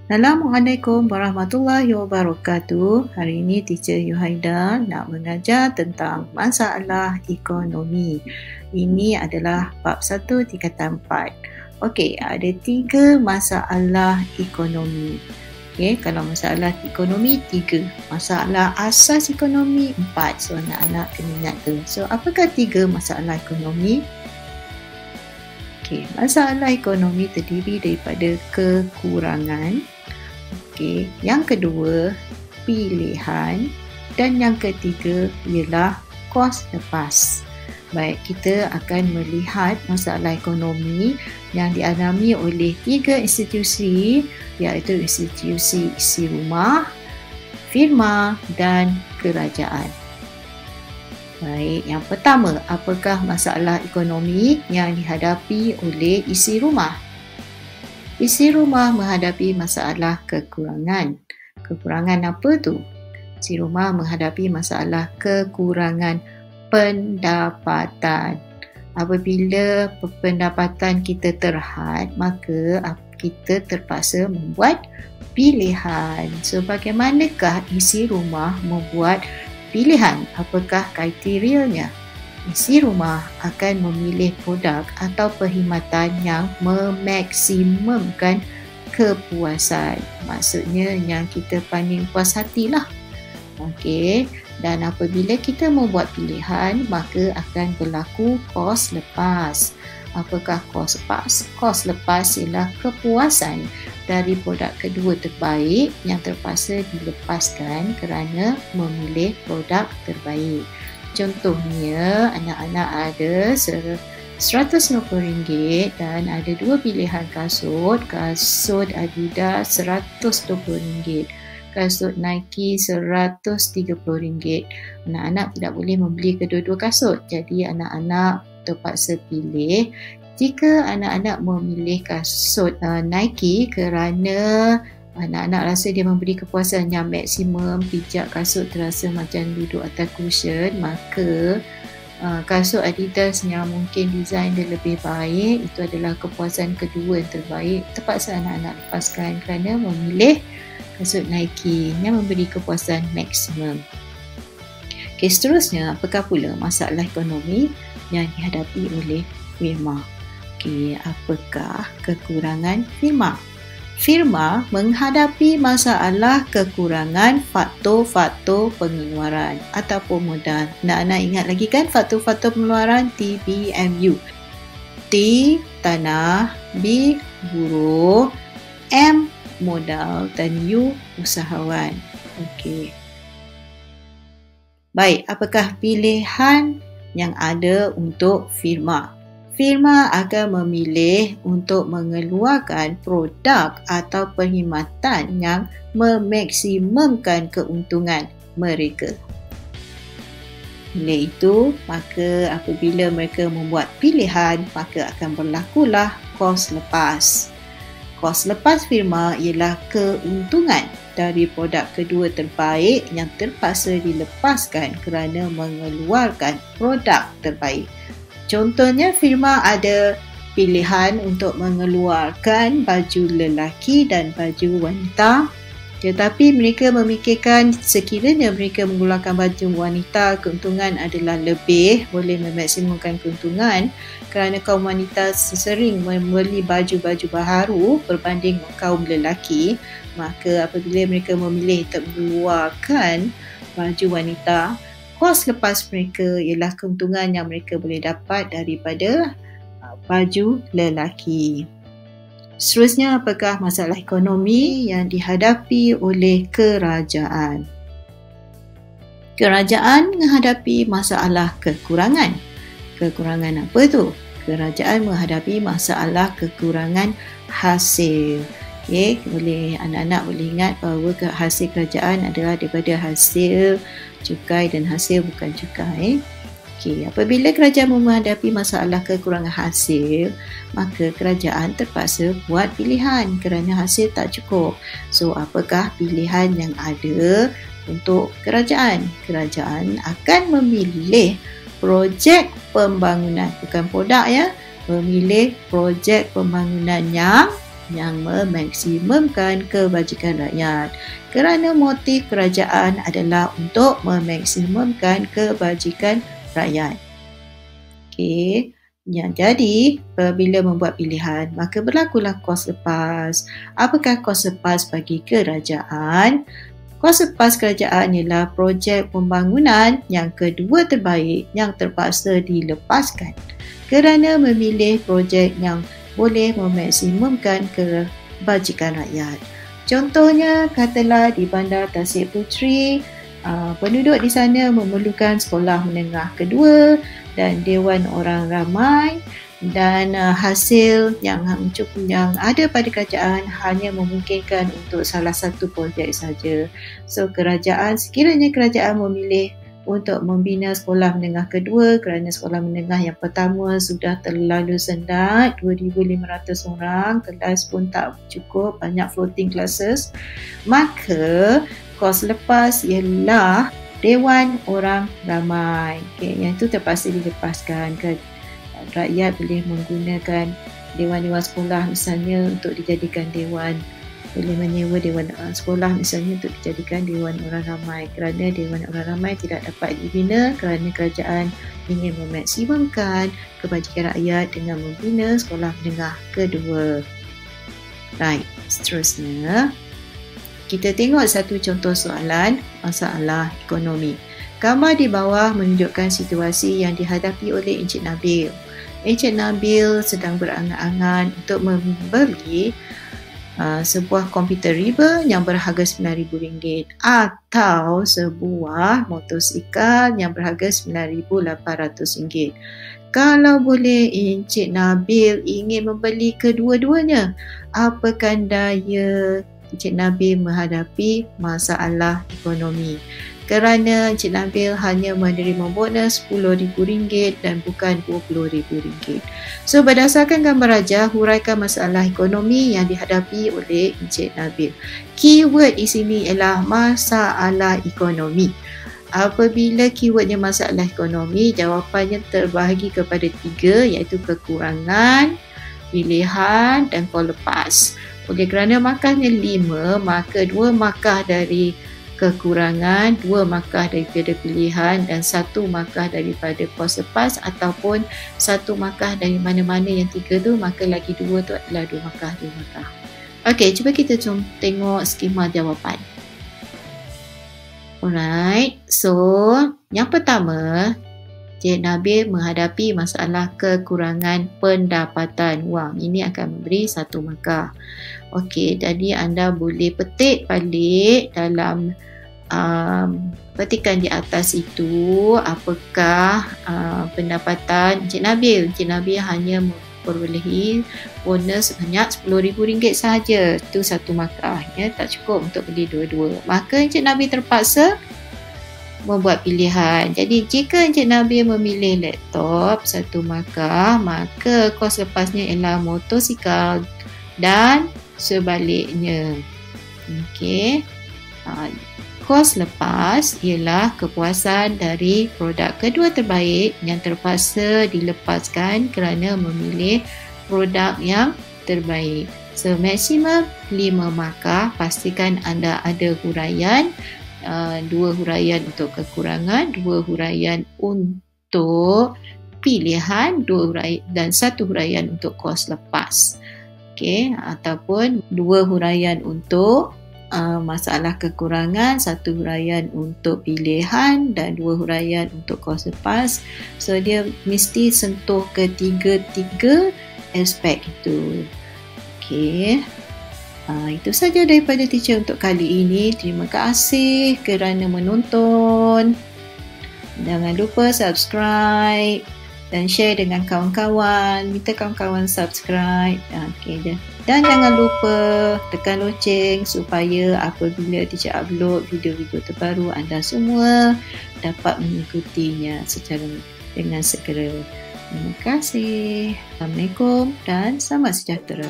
Assalamualaikum warahmatullahi wabarakatuh. Hari ini Teacher Yuhaida nak mengajar tentang masalah ekonomi. Ini adalah bab 1 tingkatan 4. Okey, ada 3 masalah ekonomi. Okey, kalau masalah ekonomi 3, masalah asas ekonomi 4. So anak-anak kena ingat tu. So apakah 3 masalah ekonomi? Okey, masalah ekonomi terdiri daripada kekurangan. Okey, yang kedua pilihan dan yang ketiga ialah kos lepas. Baik, kita akan melihat masalah ekonomi yang dialami oleh 3 institusi, iaitu institusi isi rumah, firma dan kerajaan. Baik, yang pertama, apakah masalah ekonomi yang dihadapi oleh isi rumah? Isi rumah menghadapi masalah kekurangan. Kekurangan apa tu? Isi rumah menghadapi masalah kekurangan pendapatan. Apabila pendapatan kita terhad, maka kita terpaksa membuat pilihan. So, bagaimanakah isi rumah membuat pilihan? Apakah kriterianya? Isi rumah akan memilih produk atau perkhidmatan yang memaksimumkan kepuasan. Maksudnya yang kita paling puas hatilah. Okey, dan apabila kita membuat pilihan, maka akan berlaku kos lepas. Apakah kos lepas? Kos lepas ialah kepuasan dari produk kedua terbaik yang terpaksa dilepaskan kerana memilih produk terbaik. Contohnya, anak-anak ada RM150 dan ada 2 pilihan kasut. Kasut Adidas RM120, kasut Nike RM130. Anak-anak tidak boleh membeli kedua-dua kasut. Jadi anak-anak terpaksa pilih. Jika anak-anak memilih kasut Nike kerana anak-anak rasa dia memberi kepuasan yang maksimum, pijak kasut terasa macam duduk atas cushion, maka kasut Adidas yang mungkin desain dia lebih baik, itu adalah kepuasan kedua yang terbaik, terpaksa anak-anak lepaskan kerana memilih kasut Nike yang memberi kepuasan maksimum. Okay, seterusnya, apakah pula masalah ekonomi yang dihadapi oleh firma? Okay, apakah kekurangan firma? Firma menghadapi masalah kekurangan faktor-faktor pengeluaran ataupun modal. Anak-anak ingat lagi kan faktor-faktor pengeluaran? TBMU. T, tanah, B, buruh, M, modal dan U, usahawan. Okey. Baik, apakah pilihan yang ada untuk firma? Firma akan memilih untuk mengeluarkan produk atau perkhidmatan yang memaksimumkan keuntungan mereka. Oleh itu, maka apabila mereka membuat pilihan, maka akan berlakulah kos lepas. Kos lepas firma ialah keuntungan dari produk kedua terbaik yang terpaksa dilepaskan kerana mengeluarkan produk terbaik. Contohnya, firma ada pilihan untuk mengeluarkan baju lelaki dan baju wanita, tetapi mereka memikirkan sekiranya mereka mengeluarkan baju wanita, keuntungan adalah lebih, boleh memaksimumkan keuntungan kerana kaum wanita sering membeli baju-baju baharu berbanding kaum lelaki. Maka apabila mereka memilih untuk mengeluarkan baju wanita, kos lepas mereka ialah keuntungan yang mereka boleh dapat daripada baju lelaki. Seterusnya, apakah masalah ekonomi yang dihadapi oleh kerajaan? Kerajaan menghadapi masalah kekurangan. Kekurangan apa tu? Kerajaan menghadapi masalah kekurangan hasil. Okay, anak-anak boleh ingat bahawa hasil kerajaan adalah daripada hasil cukai dan hasil bukan cukai. Okay, apabila kerajaan menghadapi masalah kekurangan hasil, maka kerajaan terpaksa buat pilihan kerana hasil tak cukup. So, apakah pilihan yang ada untuk kerajaan? Kerajaan akan memilih projek pembangunan, bukan produk ya, memilih projek pembangunan yang yang memaksimumkan kebajikan rakyat. Kerana motif kerajaan adalah untuk memaksimumkan kebajikan rakyat. Okey. Jadi, apabila membuat pilihan, maka berlakulah kos lepas. Apakah kos lepas bagi kerajaan? Kos lepas kerajaan ialah projek pembangunan yang kedua terbaik yang terpaksa dilepaskan kerana memilih projek yang boleh memaksimumkan kebajikan rakyat. Contohnya, katalah di Bandar Tasik Puteri, penduduk di sana memerlukan sekolah menengah kedua dan Dewan Orang Ramai, dan hasil yang ada pada kerajaan hanya memungkinkan untuk salah satu projek saja. So sekiranya kerajaan memilih untuk membina sekolah menengah kedua kerana sekolah menengah yang pertama sudah terlalu sendat, 2,500 orang, kelas pun tak cukup, banyak floating classes, maka kos lepas ialah Dewan Orang Ramai. Yang itu terpaksa dilepaskan. Rakyat boleh menggunakan dewan-dewan sekolah misalnya untuk dijadikan dewan, boleh menyewa dewan sekolah misalnya untuk dijadikan Dewan Orang Ramai, kerana Dewan Orang Ramai tidak dapat dibina kerana kerajaan ingin memaksimumkan kebajikan rakyat dengan membina sekolah menengah kedua. Right, seterusnya kita tengok satu contoh soalan masalah ekonomi. Gambar di bawah menunjukkan situasi yang dihadapi oleh Encik Nabil. Encik Nabil sedang berangan-angan untuk membeli sebuah komputer riba yang berharga RM9,000 atau sebuah motosikal yang berharga RM9,800. Kalau boleh, Encik Nabil ingin membeli kedua-duanya. Apakah daya Encik Nabil menghadapi masalah ekonomi? Kerana Encik Nabil hanya menerima bonus RM10,000 dan bukan RM20,000. So, berdasarkan gambar rajah, huraikan masalah ekonomi yang dihadapi oleh Encik Nabil. Keyword di sini ialah masalah ekonomi. Apabila keywordnya masalah ekonomi, jawapannya terbahagi kepada 3, iaitu kekurangan, pilihan dan kos lepas. Oleh kerana markahnya 5, maka 2 markah dari kekurangan, 2 markah daripada pilihan dan 1 markah daripada kos lepas, ataupun 1 markah dari mana-mana yang 3 tu, maka lagi 2 tu adalah 2 markah, 2 markah. Okey, cuba kita tengok skema jawapan. Alright, so yang pertama, Encik Nabil menghadapi masalah kekurangan pendapatan wang. Ini akan memberi 1 markah. Okey, jadi anda boleh petik balik dalam petikan di atas itu apakah pendapatan Encik Nabil. Encik Nabil hanya memperolehi bonus sebanyak RM10,000 sahaja. Itu 1 markah, ya, tak cukup untuk beli dua-dua. Maka Encik Nabil terpaksa membuat pilihan. Jadi jika Encik Nabil memilih laptop 1 markah, maka kos lepasnya ialah motosikal dan sebaliknya. Okey. Kos lepas ialah kepuasan dari produk kedua terbaik yang terpaksa dilepaskan kerana memilih produk yang terbaik. So, maksimum 5 markah. Pastikan anda ada huraian. 2 huraian untuk kekurangan, 2 huraian untuk pilihan, 2 huraian dan 1 huraian untuk kos lepas. Okey, ataupun 2 huraian untuk masalah kekurangan, 1 huraian untuk pilihan dan 2 huraian untuk kos lepas. So dia mesti sentuh ketiga-tiga aspek itu. Okey. Itu saja daripada teacher untuk kali ini. Terima kasih kerana menonton. Jangan lupa subscribe dan share dengan kawan-kawan. Minta kawan-kawan subscribe. Okay. Dan jangan lupa tekan loceng supaya apabila teacher upload video-video terbaru, anda semua dapat mengikutinya dengan segera. Terima kasih. Assalamualaikum dan selamat sejahtera.